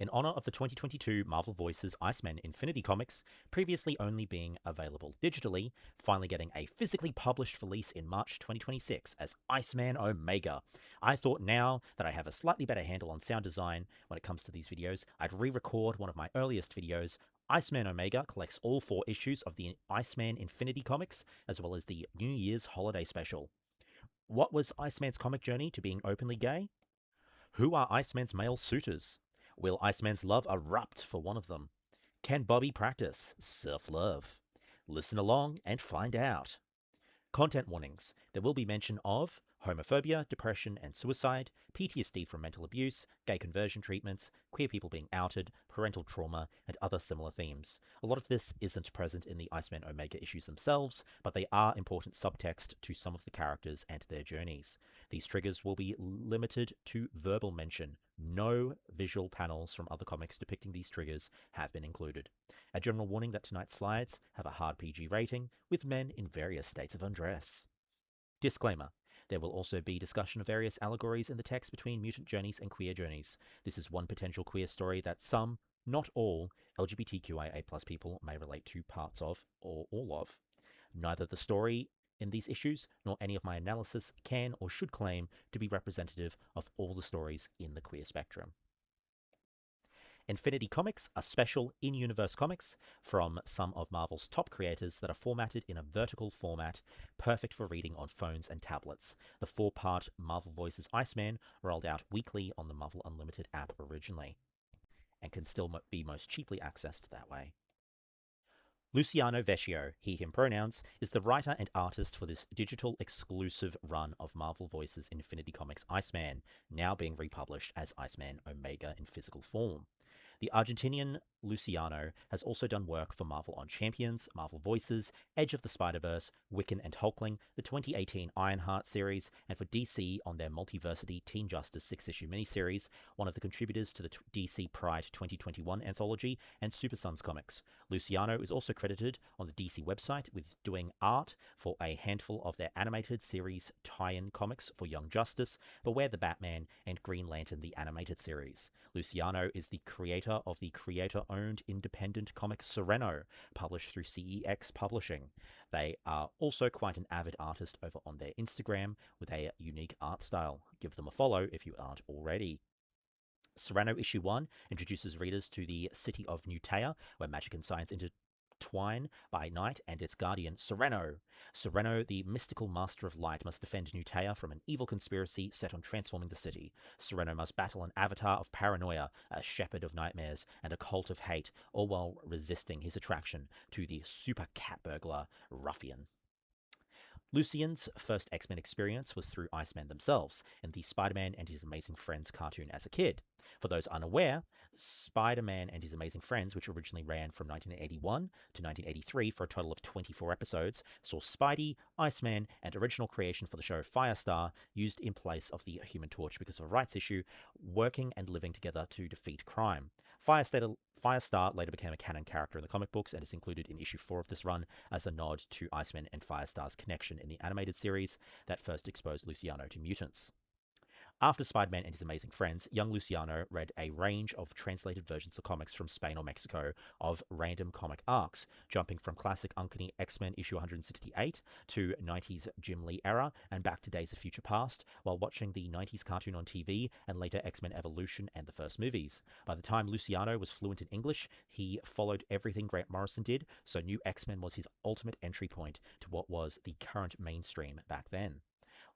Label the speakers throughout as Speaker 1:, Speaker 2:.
Speaker 1: In honor of the 2022 Marvel Voices Iceman Infinity Comics, previously only being available digitally, finally getting a physically published release in March 2026 as Iceman Omega. I thought now that I have a slightly better handle on sound design when it comes to these videos, I'd re-record one of my earliest videos. Iceman Omega collects all 4 issues of the Iceman Infinity Comics, as well as the New Year's holiday special. What was Iceman's comic journey to being openly gay? Who are Iceman's male suitors? Will Iceman's love erupt for one of them? Can Bobby practice self-love? Listen along and find out. Content warnings. There will be mention of homophobia, depression and suicide, PTSD from mental abuse, gay conversion treatments, queer people being outed, parental trauma, and other similar themes. A lot of this isn't present in the Iceman Omega issues themselves, but they are important subtext to some of the characters and their journeys. These triggers will be limited to verbal mention. No visual panels from other comics depicting these triggers have been included. A general warning that tonight's slides have a hard PG rating, with men in various states of undress. Disclaimer. There will also be discussion of various allegories in the text between mutant journeys and queer journeys. This is one potential queer story that some, not all, LGBTQIA+ people may relate to parts of or all of. Neither the story in these issues nor any of my analysis can or should claim to be representative of all the stories in the queer spectrum. Infinity Comics are special in-universe comics from some of Marvel's top creators that are formatted in a vertical format, perfect for reading on phones and tablets. The 4-part Marvel Voices Iceman rolled out weekly on the Marvel Unlimited app originally, and can still be most cheaply accessed that way. Luciano Vecchio, he/him pronouns, is the writer and artist for this digital exclusive run of Marvel Voices Infinity Comics Iceman, now being republished as Iceman Omega in physical form. The Argentinian Luciano has also done work for Marvel on Champions, Marvel Voices, Edge of the Spider-Verse, Wiccan and Hulkling, the 2018 Ironheart series, and for DC on their Multiversity Teen Justice 6-issue miniseries, one of the contributors to the DC Pride 2021 anthology, and Super Sons comics. Luciano is also credited on the DC website with doing art for a handful of their animated series tie-in comics for Young Justice, Beware the Batman, and Green Lantern the animated series. Luciano is the creator of the creator-owned independent comic Sereno, published through CEX Publishing. They are also quite an avid artist over on their Instagram with a unique art style. Give them a follow if you aren't already. Sereno Issue 1 introduces readers to the city of Nutea, where magic and science intertwine by night, and its guardian, Sereno. Sereno, the mystical master of light, must defend Nutea from an evil conspiracy set on transforming the city. Sereno must battle an avatar of paranoia, a shepherd of nightmares, and a cult of hate, all while resisting his attraction to the super cat burglar, Ruffian. Lucian's first X-Men experience was through Iceman themselves, in the Spider-Man and His Amazing Friends cartoon as a kid. For those unaware, Spider-Man and His Amazing Friends, which originally ran from 1981 to 1983 for a total of 24 episodes, saw Spidey, Iceman, and original creation for the show Firestar used in place of the Human Torch because of a rights issue, working and living together to defeat crime. Firestar later became a canon character in the comic books and is included in issue 4 of this run as a nod to Iceman and Firestar's connection in the animated series that first exposed Luciano to mutants. After Spider-Man and His Amazing Friends, young Luciano read a range of translated versions of comics from Spain or Mexico of random comic arcs, jumping from classic Uncanny X-Men issue 168 to 90s Jim Lee era and back to Days of Future Past, while watching the 90s cartoon on TV and later X-Men Evolution and the first movies. By the time Luciano was fluent in English, he followed everything Grant Morrison did, so New X-Men was his ultimate entry point to what was the current mainstream back then.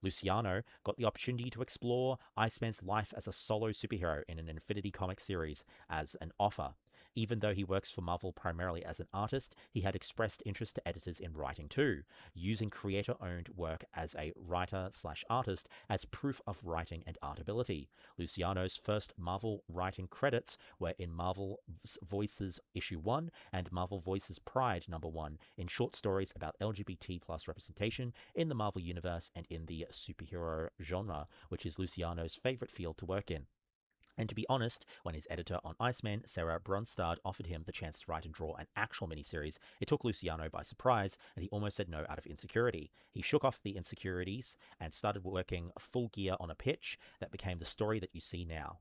Speaker 1: Luciano got the opportunity to explore Iceman's life as a solo superhero in an Infinity Comics series as an offer. Even though he works for Marvel primarily as an artist, he had expressed interest to editors in writing too, using creator-owned work as a writer/artist as proof of writing and art ability. Luciano's first Marvel writing credits were in Marvel Voices Issue 1 and Marvel Voices Pride number 1, in short stories about LGBT+ representation in the Marvel Universe and in the superhero genre, which is Luciano's favorite field to work in. And to be honest, when his editor on Iceman, Sarah Bronstad, offered him the chance to write and draw an actual miniseries, it took Luciano by surprise, and he almost said no out of insecurity. He shook off the insecurities and started working full gear on a pitch that became the story that you see now.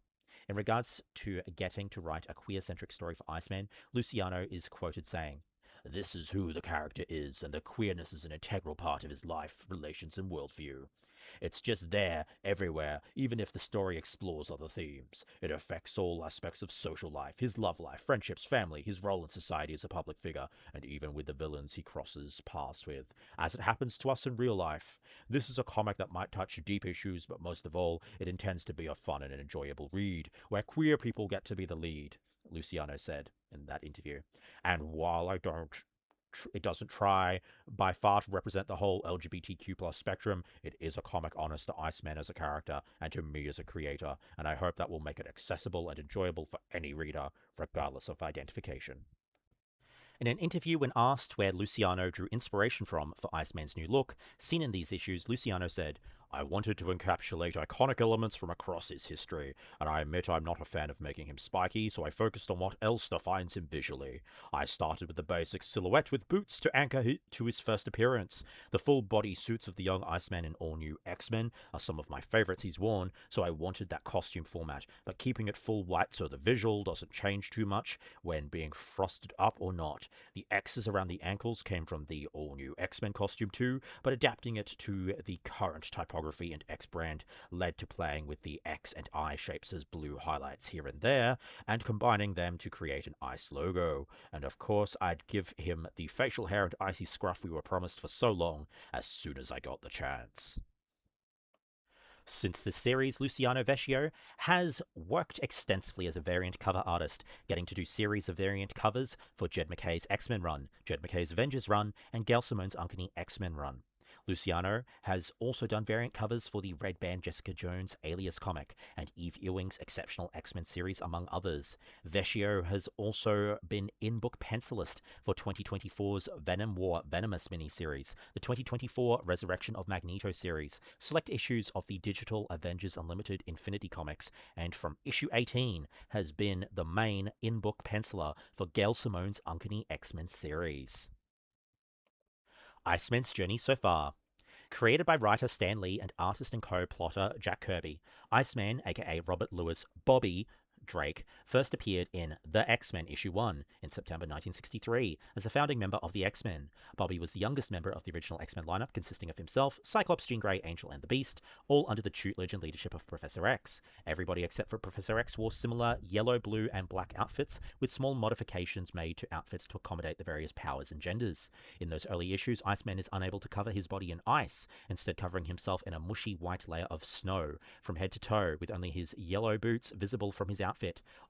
Speaker 1: In regards to getting to write a queer-centric story for Iceman, Luciano is quoted saying, "This is who the character is, and the queerness is an integral part of his life, relations, and worldview. It's just there, everywhere, even if the story explores other themes. It affects all aspects of social life, his love life, friendships, family, his role in society as a public figure, and even with the villains he crosses paths with, as it happens to us in real life. This is a comic that might touch deep issues, but most of all, it intends to be a fun and enjoyable read, where queer people get to be the lead," Luciano said in that interview. "And while it doesn't try by far to represent the whole LGBTQ plus spectrum, it is a comic honest to Iceman as a character and to me as a creator, and I hope that will make it accessible and enjoyable for any reader, regardless of identification." In an interview, when asked where Luciano drew inspiration from for Iceman's new look, seen in these issues, Luciano said, "I wanted to encapsulate iconic elements from across his history, and I admit I'm not a fan of making him spiky, so I focused on what else defines him visually. I started with the basic silhouette with boots to anchor to his first appearance. The full body suits of the young Iceman in all new X-Men are some of my favorites he's worn, so I wanted that costume format, but keeping it full white so the visual doesn't change too much when being frosted up or not. The X's around the ankles came from the all-new X-Men costume too, but adapting it to the current typography and X brand led to playing with the X and I shapes as blue highlights here and there, and combining them to create an ice logo. And of course, I'd give him the facial hair and icy scruff we were promised for so long, as soon as I got the chance." Since this series, Luciano Vecchio has worked extensively as a variant cover artist, getting to do series of variant covers for Jed MacKay's X-Men run, Jed MacKay's Avengers run, and Gail Simone's Uncanny X-Men run. Luciano has also done variant covers for the Red Band Jessica Jones Alias comic and Eve Ewing's Exceptional X-Men series, among others. Vecchio has also been in-book pencilist for 2024's Venom War Venomous miniseries, the 2024 Resurrection of Magneto series, select issues of the digital Avengers Unlimited Infinity comics, and from issue 18 has been the main in-book penciler for Gail Simone's Uncanny X-Men series. Iceman's journey so far. Created by writer Stan Lee and artist and co-plotter Jack Kirby, Iceman, aka Robert Louis Bobby Drake, first appeared in The X-Men Issue 1 in September 1963 as a founding member of the X-Men. Bobby was the youngest member of the original X-Men lineup, consisting of himself, Cyclops, Jean Grey, Angel, and the Beast, all under the tutelage and leadership of Professor X. Everybody except for Professor X wore similar yellow, blue, and black outfits, with small modifications made to outfits to accommodate the various powers and genders. In those early issues, Iceman is unable to cover his body in ice, instead covering himself in a mushy white layer of snow from head to toe, with only his yellow boots visible from his outfit.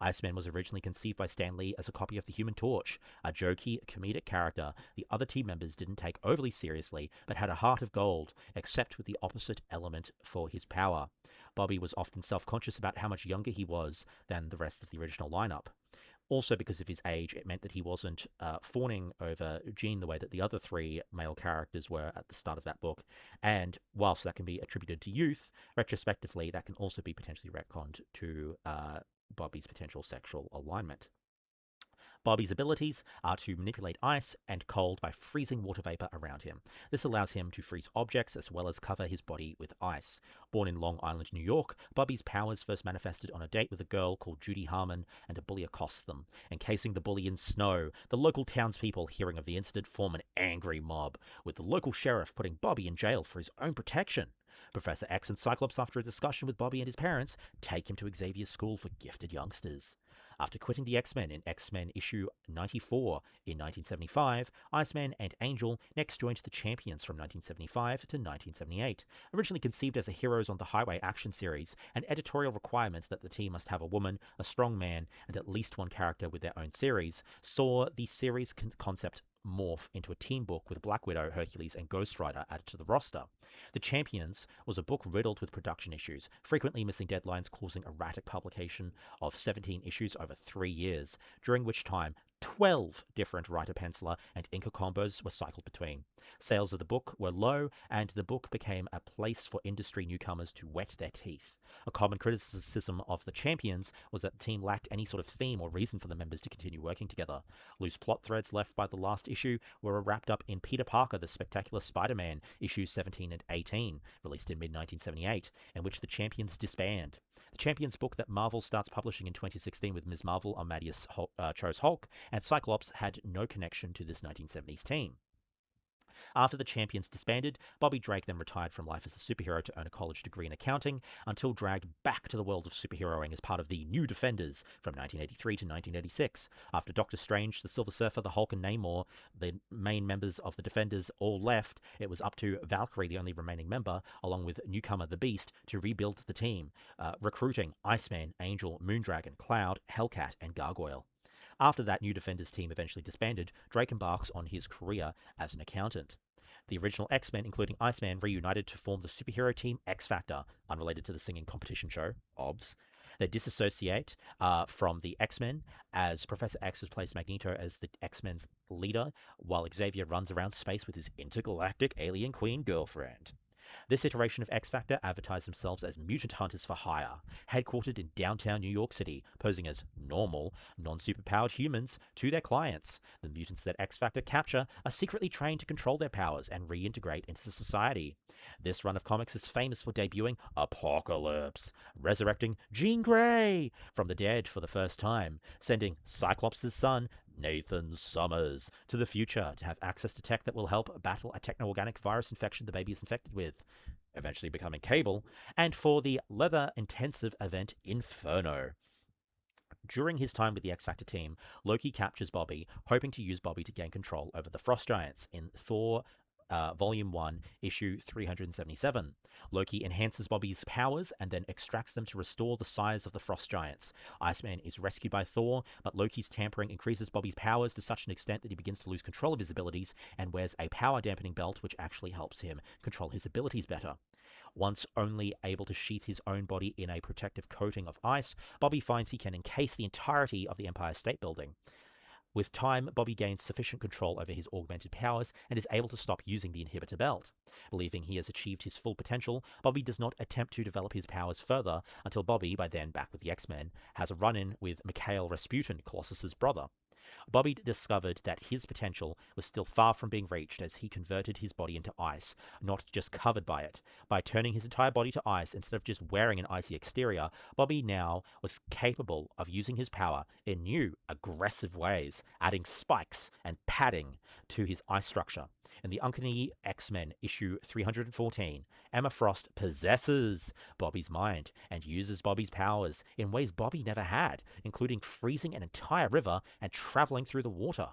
Speaker 1: Iceman was originally conceived by Stan Lee as a copy of the Human Torch, a jokey, comedic character the other team members didn't take overly seriously, but had a heart of gold, except with the opposite element for his power. Bobby was often self-conscious about how much younger he was than the rest of the original lineup. Also, because of his age, it meant that he wasn't fawning over Jean the way that the other three male characters were at the start of that book. And whilst that can be attributed to youth, retrospectively, that can also be potentially retconned to Bobby's potential sexual alignment. Bobby's abilities are to manipulate ice and cold by freezing water vapor around him. This allows him to freeze objects as well as cover his body with ice. Born in Long Island, New York, Bobby's powers first manifested on a date with a girl called Judy Harmon, and a bully accosts them. Encasing the bully in snow, the local townspeople, hearing of the incident, form an angry mob, with the local sheriff putting Bobby in jail for his own protection. Professor X and Cyclops, after a discussion with Bobby and his parents, take him to Xavier's school for gifted youngsters. After quitting the X-Men in X-Men issue 94 in 1975, Iceman and Angel next joined the Champions from 1975 to 1978. Originally conceived as a Heroes on the Highway action series, an editorial requirement that the team must have a woman, a strong man, and at least one character with their own series, saw the series concept morph into a team book with Black Widow, Hercules, and Ghost Rider added to the roster. The Champions was a book riddled with production issues, frequently missing deadlines, causing erratic publication of 17 issues over 3 years, during which time 12 different writer-penciler and inker combos were cycled between. Sales of the book were low, and the book became a place for industry newcomers to wet their teeth. A common criticism of the Champions was that the team lacked any sort of theme or reason for the members to continue working together. Loose plot threads left by the last issue were wrapped up in Peter Parker, the Spectacular Spider-Man, issues 17 and 18, released in mid-1978, in which the Champions disband. The Champions book that Marvel starts publishing in 2016 with Ms. Marvel, Amadeus chose Hulk, and Cyclops had no connection to this 1970s team. After the Champions disbanded, Bobby Drake then retired from life as a superhero to earn a college degree in accounting, until dragged back to the world of superheroing as part of the New Defenders from 1983 to 1986. After Doctor Strange, the Silver Surfer, the Hulk, and Namor, the main members of the Defenders, all left, it was up to Valkyrie, the only remaining member, along with newcomer the Beast, to rebuild the team, recruiting Iceman, Angel, Moondragon, Cloud, Hellcat, and Gargoyle. After that New Defenders team eventually disbanded, Drake embarks on his career as an accountant. The original X-Men, including Iceman, reunited to form the superhero team X-Factor, unrelated to the singing competition show, OBS. They disassociate from the X-Men, as Professor X has placed Magneto as the X-Men's leader, while Xavier runs around space with his intergalactic alien queen girlfriend. This iteration of X-Factor advertised themselves as mutant hunters for hire, headquartered in downtown New York City, posing as normal, non-superpowered humans to their clients. The mutants that X-Factor capture are secretly trained to control their powers and reintegrate into society. This run of comics is famous for debuting Apocalypse, resurrecting Jean Grey from the dead for the first time, sending Cyclops' son, Nathan Summers, to the future to have access to tech that will help battle a techno-organic virus infection the baby is infected with, eventually becoming Cable, and for the leather-intensive event Inferno. During his time with the X-Factor team, Loki captures Bobby, hoping to use Bobby to gain control over the Frost Giants in Thor Volume 1, Issue 377. Loki enhances Bobby's powers and then extracts them to restore the size of the Frost Giants. Iceman is rescued by Thor, but Loki's tampering increases Bobby's powers to such an extent that he begins to lose control of his abilities and wears a power-dampening belt which actually helps him control his abilities better. Once only able to sheath his own body in a protective coating of ice, Bobby finds he can encase the entirety of the Empire State Building. With time, Bobby gains sufficient control over his augmented powers and is able to stop using the inhibitor belt. Believing he has achieved his full potential, Bobby does not attempt to develop his powers further until Bobby, by then back with the X-Men, has a run-in with Mikhail Rasputin, Colossus's brother. Bobby discovered that his potential was still far from being reached as he converted his body into ice, not just covered by it. By turning his entire body to ice instead of just wearing an icy exterior, Bobby now was capable of using his power in new, aggressive ways, adding spikes and padding to his ice structure. In the Uncanny X-Men issue 314, Emma Frost possesses Bobby's mind and uses Bobby's powers in ways Bobby never had, including freezing an entire river and traveling through the water.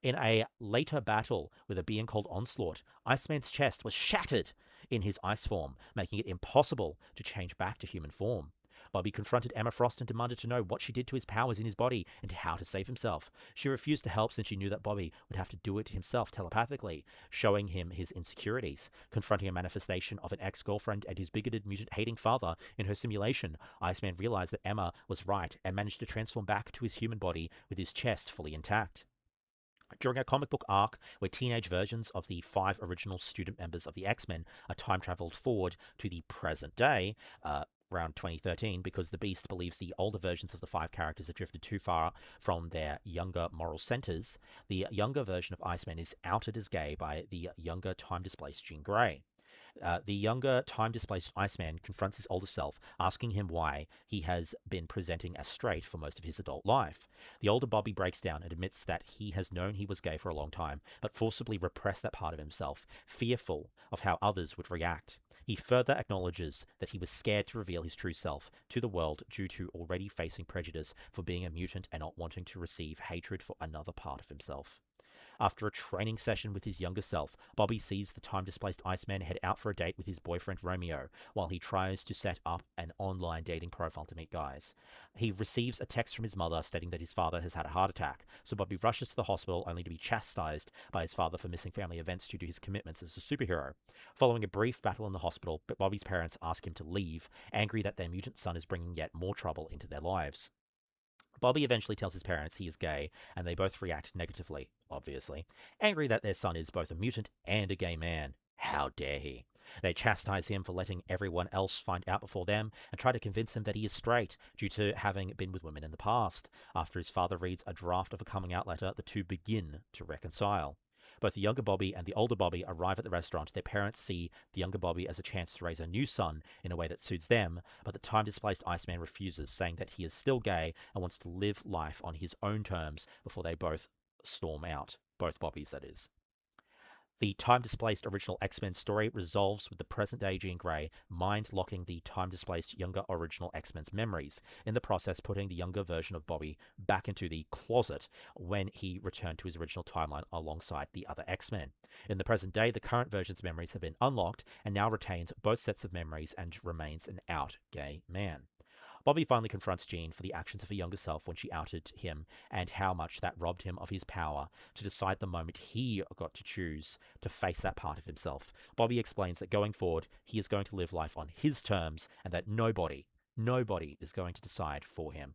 Speaker 1: In a later battle with a being called Onslaught, Iceman's chest was shattered in his ice form, making it impossible to change back to human form. Bobby confronted Emma Frost and demanded to know what she did to his powers in his body and how to save himself. She refused to help since she knew that Bobby would have to do it himself telepathically, showing him his insecurities. Confronting a manifestation of an ex-girlfriend and his bigoted, mutant-hating father in her simulation, Iceman realized that Emma was right and managed to transform back to his human body with his chest fully intact. During a comic book arc where teenage versions of the 5 original student members of the X-Men are time-traveled forward to the present day, around 2013, because the Beast believes the older versions of the 5 characters have drifted too far from their younger moral centers, the younger version of Iceman is outed as gay by the younger time-displaced Jean Grey. The younger, time-displaced Iceman confronts his older self, asking him why he has been presenting as straight for most of his adult life. The older Bobby breaks down and admits that he has known he was gay for a long time, but forcibly repressed that part of himself, fearful of how others would react. He further acknowledges that he was scared to reveal his true self to the world due to already facing prejudice for being a mutant and not wanting to receive hatred for another part of himself. After a training session with his younger self, Bobby sees the time-displaced Iceman head out for a date with his boyfriend Romeo, while he tries to set up an online dating profile to meet guys. He receives a text from his mother stating that his father has had a heart attack, so Bobby rushes to the hospital only to be chastised by his father for missing family events due to his commitments as a superhero. Following a brief battle in the hospital, Bobby's parents ask him to leave, angry that their mutant son is bringing yet more trouble into their lives. Bobby eventually tells his parents he is gay, and they both react negatively, obviously, angry that their son is both a mutant and a gay man. How dare he? They chastise him for letting everyone else find out before them and try to convince him that he is straight due to having been with women in the past. After his father reads a draft of a coming out letter, the two begin to reconcile. Both the younger Bobby and the older Bobby arrive at the restaurant. Their parents see the younger Bobby as a chance to raise a new son in a way that suits them, but the time-displaced Iceman refuses, saying that he is still gay and wants to live life on his own terms before they both storm out. Both Bobbies, that is. The time-displaced original X-Men story resolves with the present-day Jean Grey mind-locking the time-displaced younger original X-Men's memories, in the process putting the younger version of Bobby back into the closet when he returned to his original timeline alongside the other X-Men. In the present day, the current version's memories have been unlocked and now retains both sets of memories and remains an out gay man. Bobby finally confronts Jean for the actions of her younger self when she outed him and how much that robbed him of his power to decide the moment he got to choose to face that part of himself. Bobby explains that going forward, he is going to live life on his terms and that nobody is going to decide for him.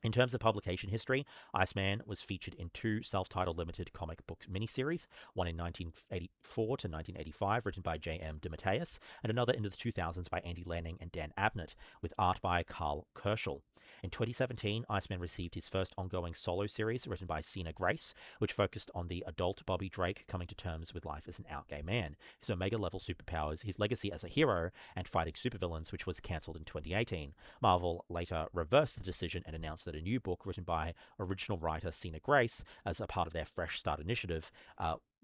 Speaker 1: In terms of publication history, Iceman was featured in two self-titled limited comic book miniseries, one in 1984 to 1985, written by J.M. DeMatteis, and another in the 2000s by Andy Lanning and Dan Abnett, with art by Carl Kerschel. In 2017, Iceman received his first ongoing solo series, written by Sina Grace, which focused on the adult Bobby Drake coming to terms with life as an out gay man, his Omega-level superpowers, his legacy as a hero, and fighting supervillains, which was cancelled in 2018. Marvel later reversed the decision and announced that a new book written by original writer Sina Grace as a part of their Fresh Start initiative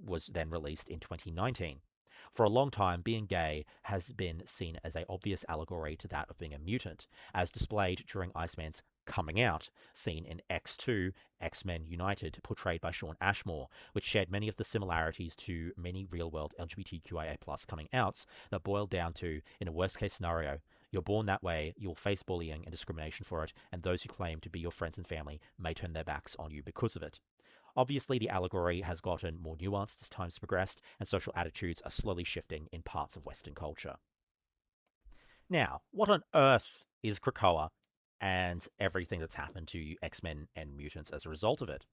Speaker 1: was then released in 2019. For a long time, being gay has been seen as an obvious allegory to that of being a mutant, as displayed during Iceman's coming out scene in X2, X-Men United, portrayed by Shawn Ashmore, which shared many of the similarities to many real-world LGBTQIA+ coming outs that boiled down to, in a worst-case scenario, you're born that way, you'll face bullying and discrimination for it, and those who claim to be your friends and family may turn their backs on you because of it. Obviously, the allegory has gotten more nuanced as time's progressed, and social attitudes are slowly shifting in parts of Western culture. Now, what on earth is Krakoa and everything that's happened to X-Men and mutants as a result of it?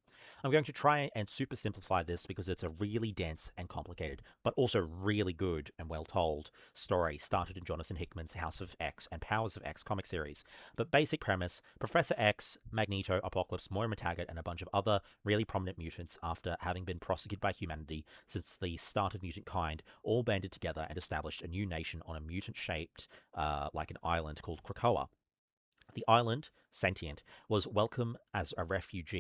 Speaker 1: I'm going to try and super simplify this because it's a really dense and complicated, but also really good and well told story started in Jonathan Hickman's House of X and Powers of X comic series. But basic premise, Professor X, Magneto, Apocalypse, Moira McTaggart, and a bunch of other really prominent mutants, after having been prosecuted by humanity since the start of mutant kind, all banded together and established a new nation on a mutant-shaped, like an island called Krakoa. The island, sentient, was welcome as a refuge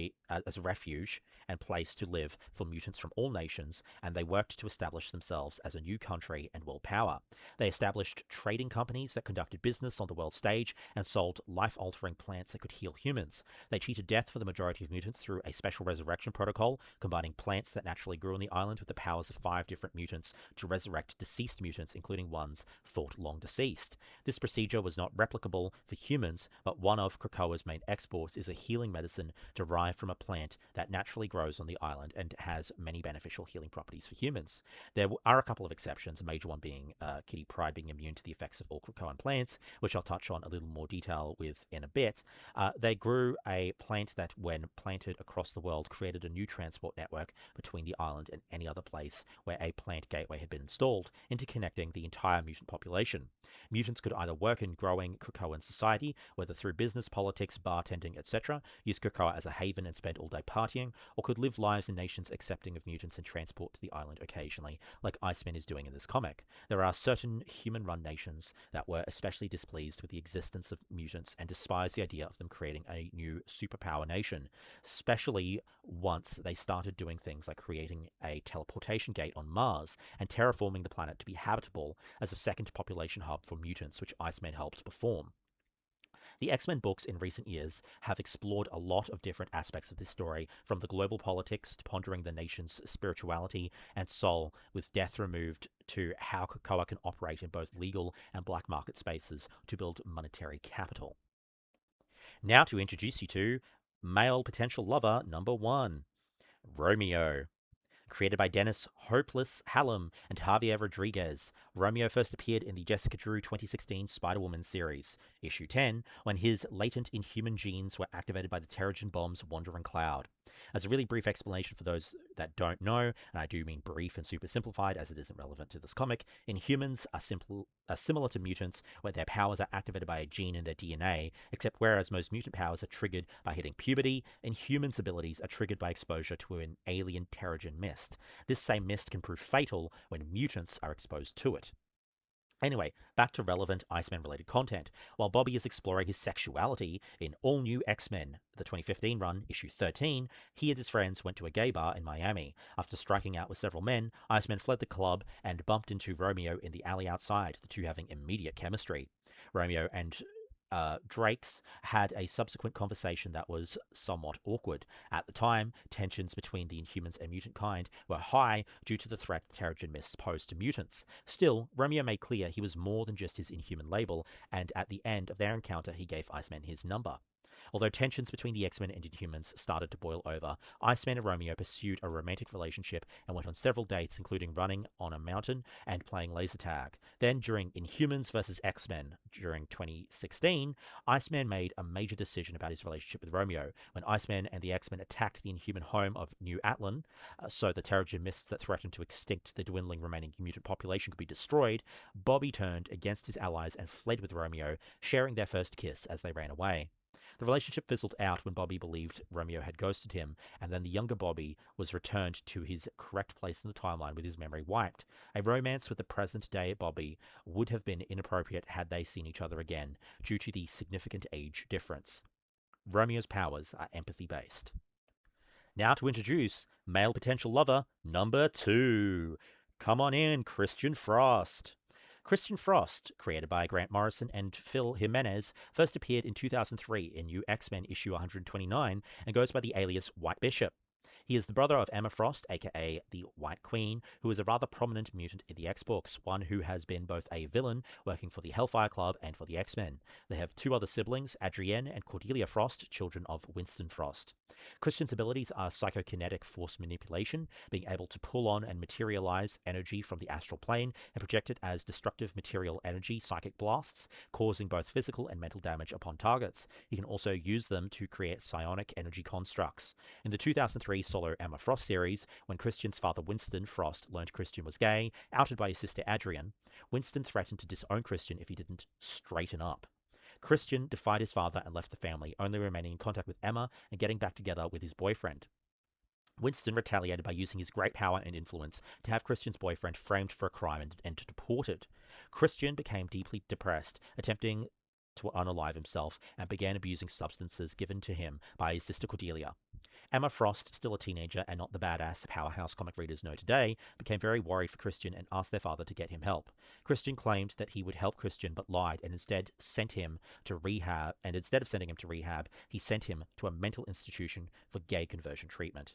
Speaker 1: and place to live for mutants from all nations, and they worked to establish themselves as a new country and world power. They established trading companies that conducted business on the world stage and sold life-altering plants that could heal humans. They cheated death for the majority of mutants through a special resurrection protocol, combining plants that naturally grew on the island with the powers of 5 different mutants to resurrect deceased mutants, including ones thought long deceased. This procedure was not replicable for humans, but one of Krakoa's main exports is a healing medicine derived from a plant that naturally grows on the island and has many beneficial healing properties for humans. There are a couple of exceptions, a major one being Kitty Pryde being immune to the effects of all Krakoan plants, which I'll touch on a little more detail with in a bit. They grew a plant that, when planted across the world, created a new transport network between the island and any other place where a plant gateway had been installed, interconnecting the entire mutant population. Mutants could either work in growing Krakoan society, whether through business, politics, bartending, etc., use Krakoa as a haven and spend all day partying, or could live lives in nations accepting of mutants and transport to the island occasionally, like Iceman is doing in this comic. There are certain human-run nations that were especially displeased with the existence of mutants and despised the idea of them creating a new superpower nation, especially once they started doing things like creating a teleportation gate on Mars and terraforming the planet to be habitable as a second population hub for mutants, which Iceman helped perform. The X-Men books in recent years have explored a lot of different aspects of this story, from the global politics to pondering the nation's spirituality and soul, with death removed, to how Krakoa can operate in both legal and black market spaces to build monetary capital. Now to introduce you to male potential lover number 1, Romeo. Created by Dennis Hopeless Hallam and Javier Rodriguez, Romeo first appeared in the Jessica Drew 2016 Spider-Woman series, issue 10, when his latent inhuman genes were activated by the Terrigen bomb's Wandering Cloud. As a really brief explanation for those that don't know, and I do mean brief and super simplified as it isn't relevant to this comic, Inhumans are similar to mutants where their powers are activated by a gene in their DNA, except whereas most mutant powers are triggered by hitting puberty, Inhumans' abilities are triggered by exposure to an alien Terrigen mist. This same mist can prove fatal when mutants are exposed to it. Anyway, back to relevant Iceman-related content. While Bobby is exploring his sexuality in All New X-Men, the 2015 run, issue 13, he and his friends went to a gay bar in Miami. After striking out with several men, Iceman fled the club and bumped into Romeo in the alley outside, the two having immediate chemistry. Romeo and Drake's had a subsequent conversation that was somewhat awkward. At the time, tensions between the Inhumans and mutant kind were high due to the threat Terrigen mists posed to mutants. Still, Romeo made clear he was more than just his Inhuman label, and at the end of their encounter, he gave Iceman his number. Although tensions between the X-Men and Inhumans started to boil over, Iceman and Romeo pursued a romantic relationship and went on several dates, including running on a mountain and playing laser tag. Then, during Inhumans vs. X-Men during 2016, Iceman made a major decision about his relationship with Romeo. When Iceman and the X-Men attacked the Inhuman home of New Atlan, so the Terrigen mists that threatened to extinct the dwindling remaining mutant population could be destroyed, Bobby turned against his allies and fled with Romeo, sharing their first kiss as they ran away. The relationship fizzled out when Bobby believed Romeo had ghosted him, and then the younger Bobby was returned to his correct place in the timeline with his memory wiped. A romance with the present-day Bobby would have been inappropriate had they seen each other again, due to the significant age difference. Romeo's powers are empathy-based. Now to introduce male potential lover number 2. Come on in, Christian Frost. Christian Frost, created by Grant Morrison and Phil Jimenez, first appeared in 2003 in New X-Men issue 129 and goes by the alias White Bishop. He is the brother of Emma Frost, aka the White Queen, who is a rather prominent mutant in the X-Books, one who has been both a villain, working for the Hellfire Club and for the X-Men. They have two other siblings, Adrienne and Cordelia Frost, children of Winston Frost. Christian's abilities are psychokinetic force manipulation, being able to pull on and materialize energy from the astral plane and project it as destructive material energy psychic blasts, causing both physical and mental damage upon targets. He can also use them to create psionic energy constructs. In the 2003 solo Emma Frost series, when Christian's father Winston Frost learned Christian was gay, outed by his sister Adrienne, Winston threatened to disown Christian if he didn't straighten up. Christian defied his father and left the family, only remaining in contact with Emma and getting back together with his boyfriend. Winston retaliated by using his great power and influence to have Christian's boyfriend framed for a crime and deported. Christian became deeply depressed, attempting to unalive himself, and began abusing substances given to him by his sister Cordelia. Emma Frost, still a teenager and not the badass powerhouse comic readers know today, became very worried for Christian and asked their father to get him help. Christian claimed that he would help Christian but lied and instead sent him to rehab, and instead of sending him to rehab, he sent him to a mental institution for gay conversion treatment.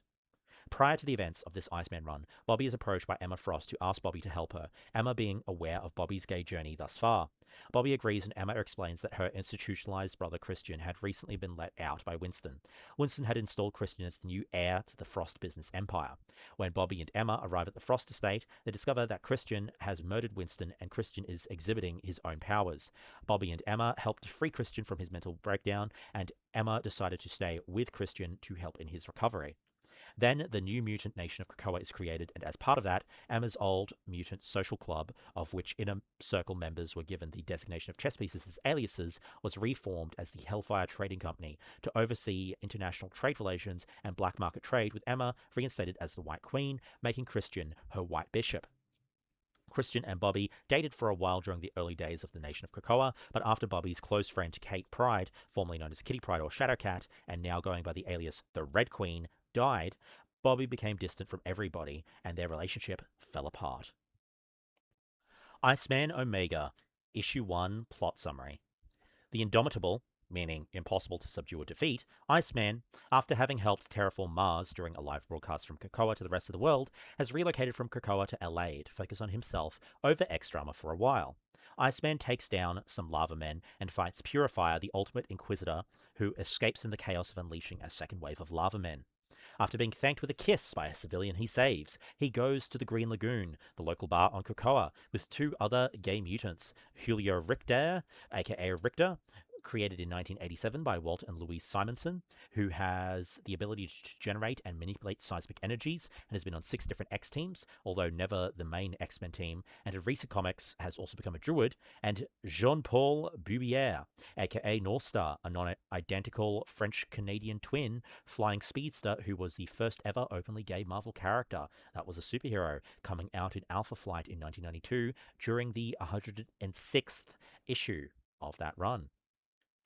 Speaker 1: Prior to the events of this Iceman run, Bobby is approached by Emma Frost to ask Bobby to help her, Emma being aware of Bobby's gay journey thus far. Bobby agrees and Emma explains that her institutionalized brother Christian had recently been let out by Winston. Winston had installed Christian as the new heir to the Frost business empire. When Bobby and Emma arrive at the Frost estate, they discover that Christian has murdered Winston and Christian is exhibiting his own powers. Bobby and Emma help to free Christian from his mental breakdown, and Emma decided to stay with Christian to help in his recovery. Then the new mutant nation of Krakoa is created, and as part of that, Emma's old mutant social club, of which Inner Circle members were given the designation of chess pieces as aliases, was reformed as the Hellfire Trading Company to oversee international trade relations and black market trade, with Emma reinstated as the White Queen, making Christian her White Bishop. Christian and Bobby dated for a while during the early days of the Nation of Krakoa, but after Bobby's close friend Kate Pride, formerly known as Kitty Pryde or Shadowcat, and now going by the alias The Red Queen, died, Bobby became distant from everybody, and their relationship fell apart. Iceman Omega, Issue 1 Plot Summary. The Indomitable, meaning impossible to subdue or defeat, Iceman, after having helped terraform Mars during a live broadcast from Krakoa to the rest of the world, has relocated from Krakoa to LA to focus on himself over X-Drama for a while. Iceman takes down some lava men and fights Purifier, the ultimate Inquisitor, who escapes in the chaos of unleashing a second wave of lava men. After being thanked with a kiss by a civilian he saves, he goes to the Green Lagoon, the local bar on Krakoa, with two other gay mutants, Julio Richter, aka Richter, created in 1987 by Walt and Louise Simonson, who has the ability to generate and manipulate seismic energies and has been on 6 different X teams, although never the main X-Men team, and in recent comics has also become a druid, and Jean-Paul Boubier, aka Northstar, a non-identical French-Canadian twin flying speedster who was the first ever openly gay Marvel character that was a superhero, coming out in Alpha Flight in 1992 during the 106th issue of that run.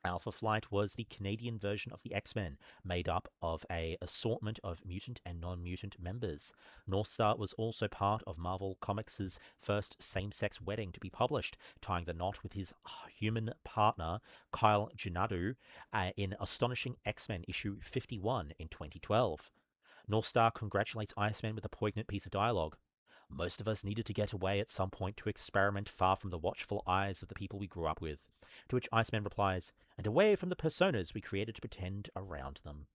Speaker 1: Alpha Flight was the Canadian version of the X-Men, made up of an assortment of mutant and non-mutant members. Northstar was also part of Marvel Comics' first same-sex wedding to be published, tying the knot with his human partner, Kyle Janadu, in Astonishing X-Men issue 51 in 2012. Northstar congratulates Iceman with a poignant piece of dialogue. Most of us needed to get away at some point to experiment far from the watchful eyes of the people we grew up with. To which Iceman replies, and away from the personas we created to pretend around them.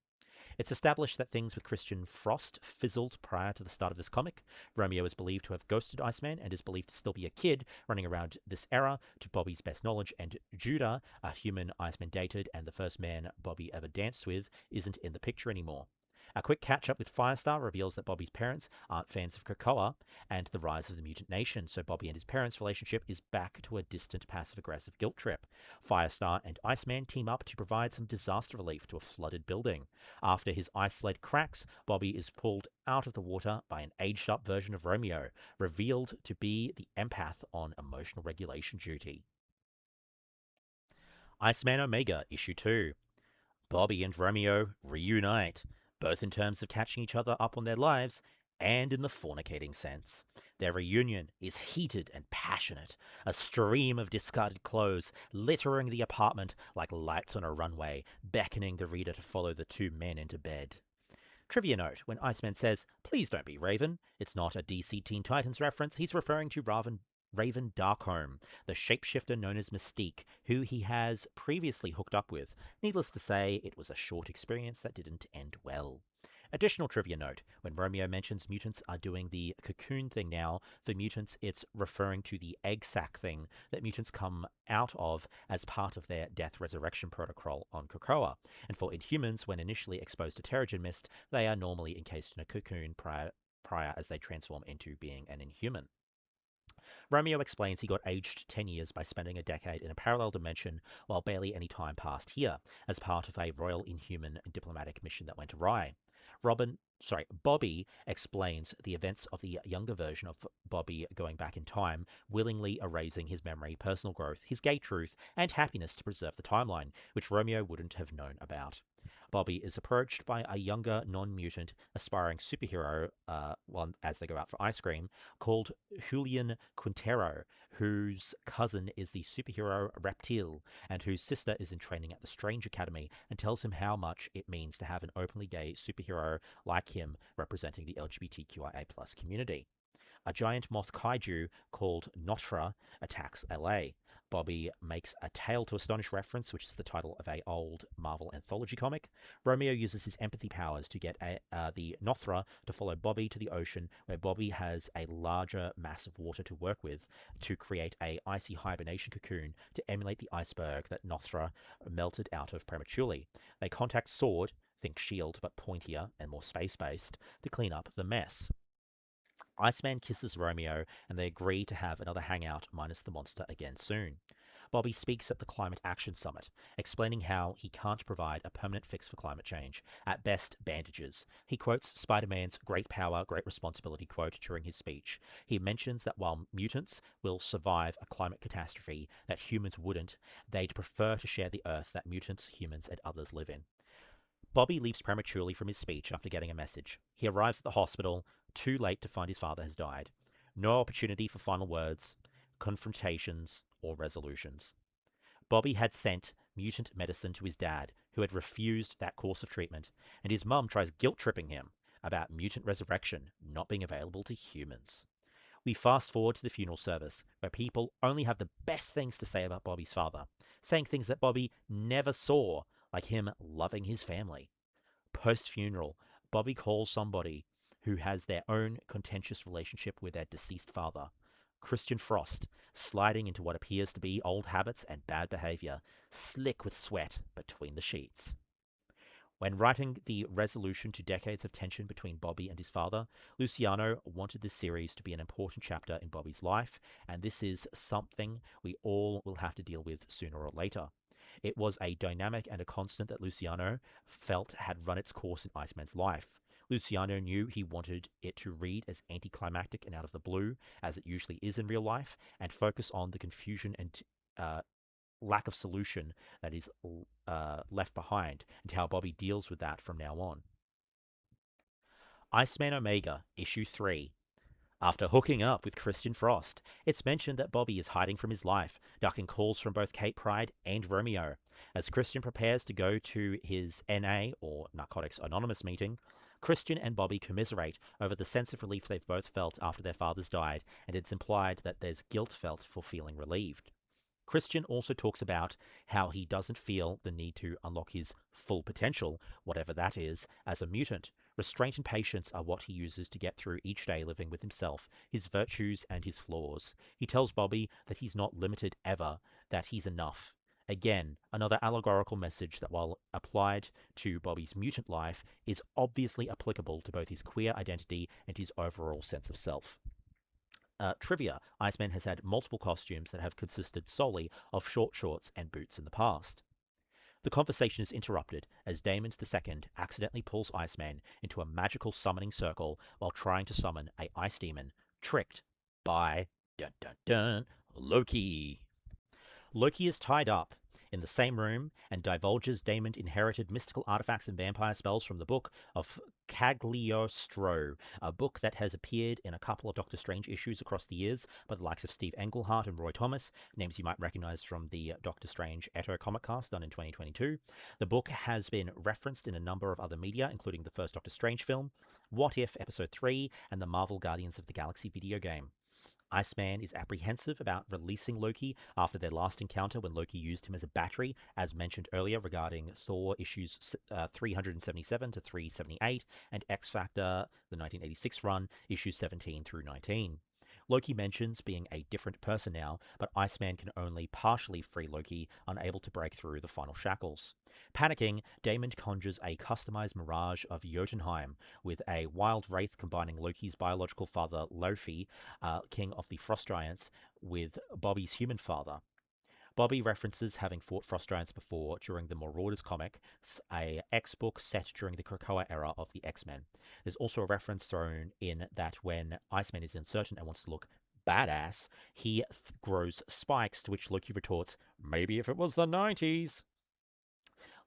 Speaker 1: It's established that things with Christian Frost fizzled prior to the start of this comic. Romeo is believed to have ghosted Iceman and is believed to still be a kid running around this era, to Bobby's best knowledge, and Judah, a human Iceman dated and the first man Bobby ever danced with, isn't in the picture anymore. A quick catch-up with Firestar reveals that Bobby's parents aren't fans of Krakoa and the rise of the mutant nation, so Bobby and his parents' relationship is back to a distant passive-aggressive guilt trip. Firestar and Iceman team up to provide some disaster relief to a flooded building. After his ice sled cracks, Bobby is pulled out of the water by an aged-up version of Romeo, revealed to be the empath on emotional regulation duty. Iceman Omega, Issue 2. Bobby and Romeo reunite, both in terms of catching each other up on their lives and in the fornicating sense. Their reunion is heated and passionate, a stream of discarded clothes littering the apartment like lights on a runway, beckoning the reader to follow the two men into bed. Trivia note, when Iceman says, please don't be Raven, it's not a DC Teen Titans reference, he's referring to Raven Darkholme, the shapeshifter known as Mystique, who he has previously hooked up with. Needless to say, it was a short experience that didn't end well. Additional trivia note, when Romeo mentions mutants are doing the cocoon thing now, for mutants it's referring to the egg sac thing that mutants come out of as part of their death resurrection protocol on Krakoa. And for Inhumans, when initially exposed to Terrigen Mist, they are normally encased in a cocoon prior as they transform into being an Inhuman. Romeo explains he got aged 10 years by spending a decade in a parallel dimension while barely any time passed here, as part of a Royal Inhuman diplomatic mission that went awry. Bobby explains the events of the younger version of Bobby going back in time, willingly erasing his memory, personal growth, his gay truth, and happiness to preserve the timeline, which Romeo wouldn't have known about. Bobby is approached by a younger, non-mutant, aspiring superhero, as they go out for ice cream, called Julian Quintero, whose cousin is the superhero Reptile, and whose sister is in training at the Strange Academy, and tells him how much it means to have an openly gay superhero like him representing the LGBTQIA+ community. A giant moth kaiju called Nothra attacks LA. Bobby makes a Tale to Astonish reference, which is the title of an old Marvel anthology comic. Romeo uses his empathy powers to get the Nothra to follow Bobby to the ocean, where Bobby has a larger mass of water to work with to create a icy hibernation cocoon to emulate the iceberg that Nothra melted out of prematurely. They contact Sword, think S.H.I.E.L.D. but pointier and more space-based, to clean up the mess. Iceman kisses Romeo, and they agree to have another hangout minus the monster again soon. Bobby speaks at the Climate Action Summit, explaining how he can't provide a permanent fix for climate change, at best bandages. He quotes Spider-Man's great power, great responsibility quote during his speech. He mentions that while mutants will survive a climate catastrophe that humans wouldn't, they'd prefer to share the Earth that mutants, humans, and others live in. Bobby leaves prematurely from his speech after getting a message. He arrives at the hospital, too late to find his father has died. No opportunity for final words, confrontations, or resolutions. Bobby had sent mutant medicine to his dad, who had refused that course of treatment, and his mum tries guilt-tripping him about mutant resurrection not being available to humans. We fast forward to the funeral service, where people only have the best things to say about Bobby's father, saying things that Bobby never saw, like him loving his family. Post-funeral, Bobby calls somebody who has their own contentious relationship with their deceased father, Christian Frost, sliding into what appears to be old habits and bad behavior, slick with sweat between the sheets. When writing the resolution to decades of tension between Bobby and his father, Luciano wanted this series to be an important chapter in Bobby's life, and this is something we all will have to deal with sooner or later. It was a dynamic and a constant that Luciano felt had run its course in Iceman's life. Luciano knew he wanted it to read as anticlimactic and out of the blue as it usually is in real life, and focus on the confusion and lack of solution that is left behind, and how Bobby deals with that from now on. Iceman Omega, Issue 3. After hooking up with Christian Frost, it's mentioned that Bobby is hiding from his life, ducking calls from both Kate Pride and Romeo. As Christian prepares to go to his NA, or Narcotics Anonymous meeting, Christian and Bobby commiserate over the sense of relief they've both felt after their fathers died, and it's implied that there's guilt felt for feeling relieved. Christian also talks about how he doesn't feel the need to unlock his full potential, whatever that is, as a mutant. Restraint and patience are what he uses to get through each day living with himself, his virtues and his flaws. He tells Bobby that he's not limited ever, that he's enough. Again, another allegorical message that, while applied to Bobby's mutant life, is obviously applicable to both his queer identity and his overall sense of self. Trivia: Iceman has had multiple costumes that have consisted solely of short shorts and boots in the past. The conversation is interrupted as Damon II accidentally pulls Iceman into a magical summoning circle while trying to summon a ice demon, tricked by dun dun dun Loki. Loki is tied up in the same room and divulges Damon inherited mystical artifacts and vampire spells from the Book of Cagliostro, a book that has appeared in a couple of Doctor Strange issues across the years by the likes of Steve Englehart and Roy Thomas, names you might recognize from the Doctor Strange Eto comic cast done in 2022. The book has been referenced in a number of other media, including the first Doctor Strange film, What If Episode 3, and the Marvel Guardians of the Galaxy video game. Iceman is apprehensive about releasing Loki after their last encounter when Loki used him as a battery, as mentioned earlier regarding Thor issues 377 to 378 and X Factor, the 1986 run, issues 17 through 19. Loki mentions being a different person now, but Iceman can only partially free Loki, unable to break through the final shackles. Panicking, Damon conjures a customized mirage of Jotunheim, with a wild wraith combining Loki's biological father, Lofi, king of the Frost Giants, with Bobby's human father. Bobby references having fought Frost Giants before during the Marauders comic, a X-book set during the Krakoa era of the X-Men. There's also a reference thrown in that when Iceman is uncertain and wants to look badass, he grows spikes, to which Loki retorts, maybe if it was the 90s.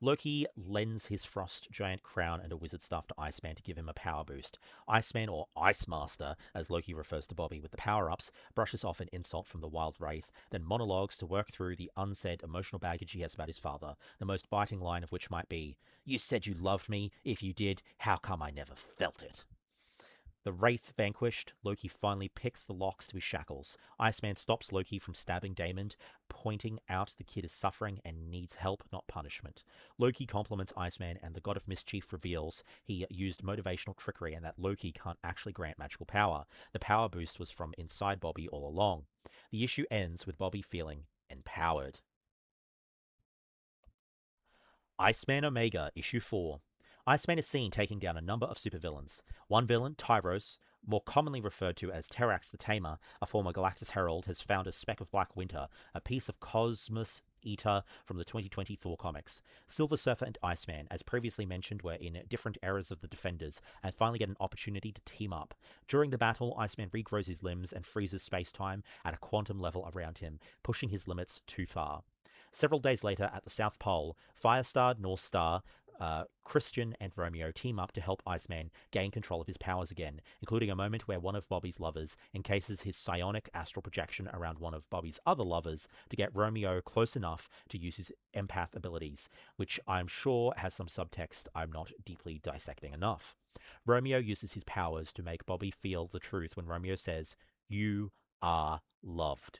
Speaker 1: Loki lends his frost giant crown and a wizard staff to Iceman to give him a power boost. Iceman, or Ice Master, as Loki refers to Bobby with the power-ups, brushes off an insult from the wild wraith, then monologues to work through the unsaid emotional baggage he has about his father, the most biting line of which might be, "You said you loved me. If you did, how come I never felt it?" The wraith vanquished, Loki finally picks the locks to his shackles. Iceman stops Loki from stabbing Damon, pointing out the kid is suffering and needs help, not punishment. Loki compliments Iceman, and the God of Mischief reveals he used motivational trickery and that Loki can't actually grant magical power. The power boost was from inside Bobby all along. The issue ends with Bobby feeling empowered. Iceman Omega, Issue 4. Iceman is seen taking down a number of supervillains. One villain, Tyros, more commonly referred to as Terrax the Tamer, a former Galactus Herald, has found a speck of black winter, a piece of Cosmos Eater from the 2020 Thor comics. Silver Surfer and Iceman, as previously mentioned, were in different eras of the Defenders, and finally get an opportunity to team up. During the battle, Iceman regrows his limbs and freezes space-time at a quantum level around him, pushing his limits too far. Several days later, at the South Pole, Firestar, Northstar, Christian and Romeo team up to help Iceman gain control of his powers again, including a moment where one of Bobby's lovers encases his psionic astral projection around one of Bobby's other lovers to get Romeo close enough to use his empath abilities, which I'm sure has some subtext I'm not deeply dissecting enough. Romeo uses his powers to make Bobby feel the truth when Romeo says, "You are loved."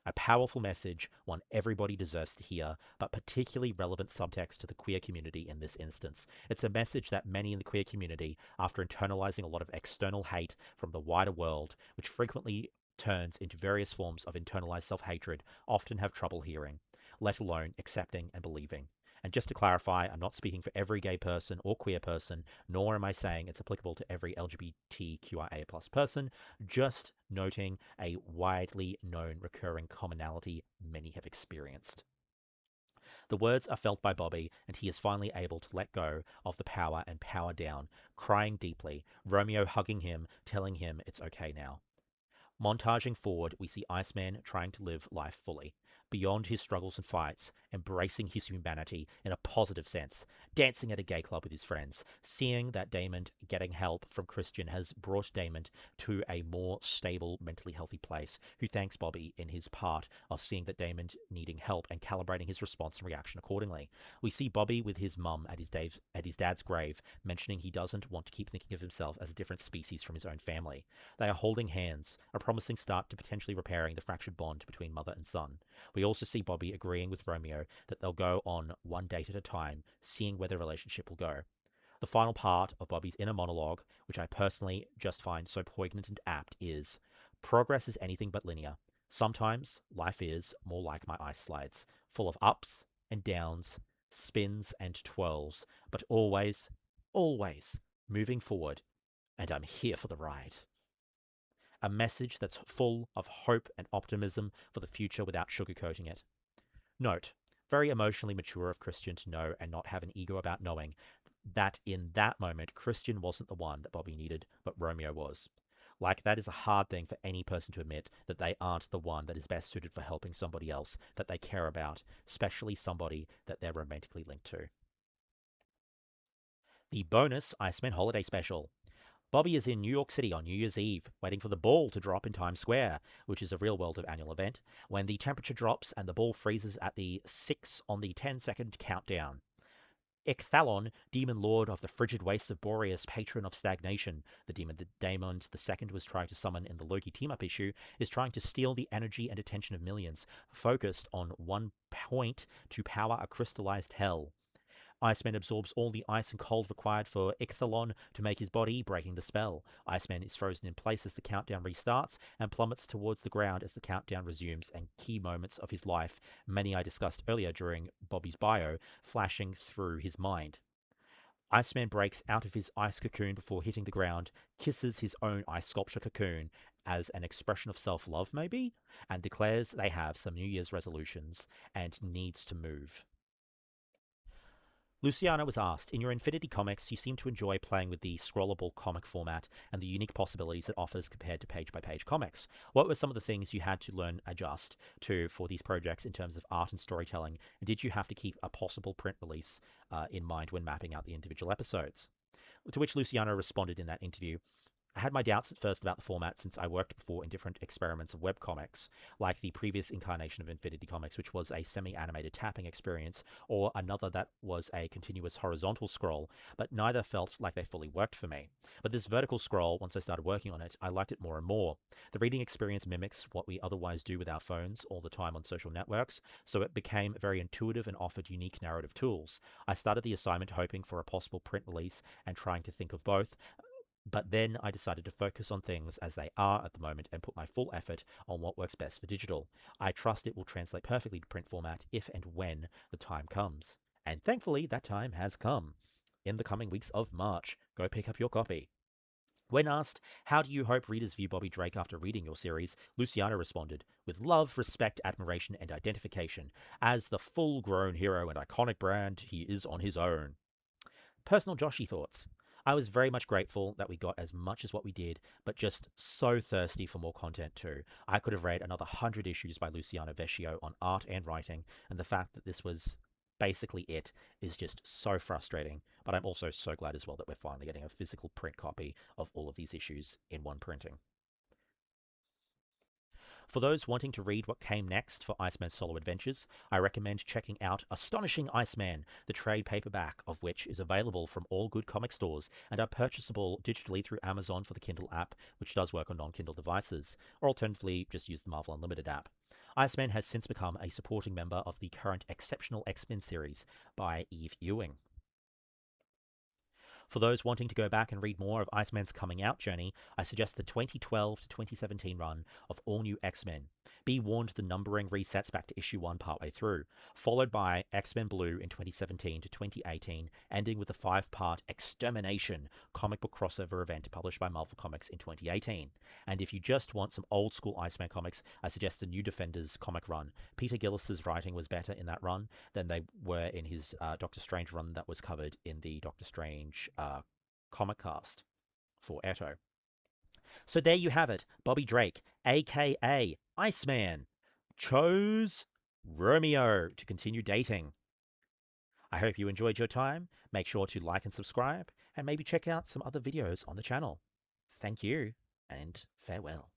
Speaker 1: A powerful message, one everybody deserves to hear, but particularly relevant subtext to the queer community in this instance. It's a message that many in the queer community, after internalizing a lot of external hate from the wider world, which frequently turns into various forms of internalized self-hatred, often have trouble hearing, let alone accepting and believing. And just to clarify, I'm not speaking for every gay person or queer person, nor am I saying it's applicable to every LGBTQIA plus person, just noting a widely known recurring commonality many have experienced. The words are felt by Bobby, and he is finally able to let go of the power and power down, crying deeply, Romeo hugging him, telling him it's okay now. Montaging forward, we see Iceman trying to live life fully, beyond his struggles and fights, embracing his humanity in a positive sense, dancing at a gay club with his friends, seeing that Damon getting help from Christian has brought Damon to a more stable, mentally healthy place, who thanks Bobby in his part of seeing that Damon needing help and calibrating his response and reaction accordingly. We see Bobby with his mum at his dad's grave, mentioning he doesn't want to keep thinking of himself as a different species from his own family. They are holding hands, a promising start to potentially repairing the fractured bond between mother and son. We also see Bobby agreeing with Romeo that they'll go on one date at a time, seeing where the relationship will go. The final part of Bobby's inner monologue, which I personally just find so poignant and apt, is progress is anything but linear. Sometimes life is more like my ice slides, full of ups and downs, spins and twirls, but always, always moving forward, and I'm here for the ride. A message that's full of hope and optimism for the future without sugarcoating it. Note, very emotionally mature of Christian to know and not have an ego about knowing that in that moment, Christian wasn't the one that Bobby needed, but Romeo was. Like, that is a hard thing for any person to admit, that they aren't the one that is best suited for helping somebody else that they care about, especially somebody that they're romantically linked to. The bonus Iceman Holiday Special. Bobby is in New York City on New Year's Eve, waiting for the ball to drop in Times Square, which is a real world of annual event, when the temperature drops and the ball freezes at the 6 on the 10-second countdown. Ichthalon, demon lord of the frigid wastes of Boreas, patron of stagnation, the demon that Damon II was trying to summon in the Loki team-up issue, is trying to steal the energy and attention of millions, focused on one point to power a crystallized hell. Iceman absorbs all the ice and cold required for Ichthalon to make his body, breaking the spell. Iceman is frozen in place as the countdown restarts and plummets towards the ground as the countdown resumes, and key moments of his life, many I discussed earlier during Bobby's bio, flashing through his mind. Iceman breaks out of his ice cocoon before hitting the ground, kisses his own ice sculpture cocoon as an expression of self-love maybe, and declares they have some New Year's resolutions and needs to move. Luciano was asked, in your Infinity comics, you seem to enjoy playing with the scrollable comic format and the unique possibilities it offers compared to page-by-page comics. What were some of the things you had to learn adjust to for these projects in terms of art and storytelling, and did you have to keep a possible print release in mind when mapping out the individual episodes? To which Luciano responded in that interview, I had my doubts at first about the format since I worked before in different experiments of webcomics, like the previous incarnation of Infinity Comics, which was a semi-animated tapping experience, or another that was a continuous horizontal scroll, but neither felt like they fully worked for me. But this vertical scroll, once I started working on it, I liked it more and more. The reading experience mimics what we otherwise do with our phones all the time on social networks, so it became very intuitive and offered unique narrative tools. I started the assignment hoping for a possible print release and trying to think of both, but then I decided to focus on things as they are at the moment and put my full effort on what works best for digital. I trust it will translate perfectly to print format if and when the time comes. And thankfully, that time has come. In the coming weeks of March, go pick up your copy. When asked, how do you hope readers view Bobby Drake after reading your series, Luciano responded, with love, respect, admiration, and identification. As the full-grown hero and iconic brand, he is on his own. Personal Joshy thoughts. I was very much grateful that we got as much as what we did, but just so thirsty for more content too. I could have read another 100 issues by Luciano Vecchio on art and writing, and the fact that this was basically it is just so frustrating. But I'm also so glad as well that we're finally getting a physical print copy of all of these issues in one printing. For those wanting to read what came next for Iceman's solo adventures, I recommend checking out Astonishing Iceman, the trade paperback of which is available from all good comic stores and are purchasable digitally through Amazon for the Kindle app, which does work on non-Kindle devices, or alternatively, just use the Marvel Unlimited app. Iceman has since become a supporting member of the current Exceptional X-Men series by Eve Ewing. For those wanting to go back and read more of Iceman's coming out journey, I suggest the 2012 to 2017 run of All New X-Men. Be warned, the numbering resets back to issue 1 partway through, followed by X-Men Blue in 2017 to 2018, ending with the 5-part Extermination comic book crossover event published by Marvel Comics in 2018. And if you just want some old school Iceman comics, I suggest the New Defenders comic run. Peter Gillis's writing was better in that run than they were in his Doctor Strange run that was covered in the Doctor Strange comic cast for Eto. So there you have it. Bobby Drake, aka Iceman, chose Romeo to continue dating. I hope you enjoyed your time. Make sure to like and subscribe, and maybe check out some other videos on the channel. Thank you, and farewell.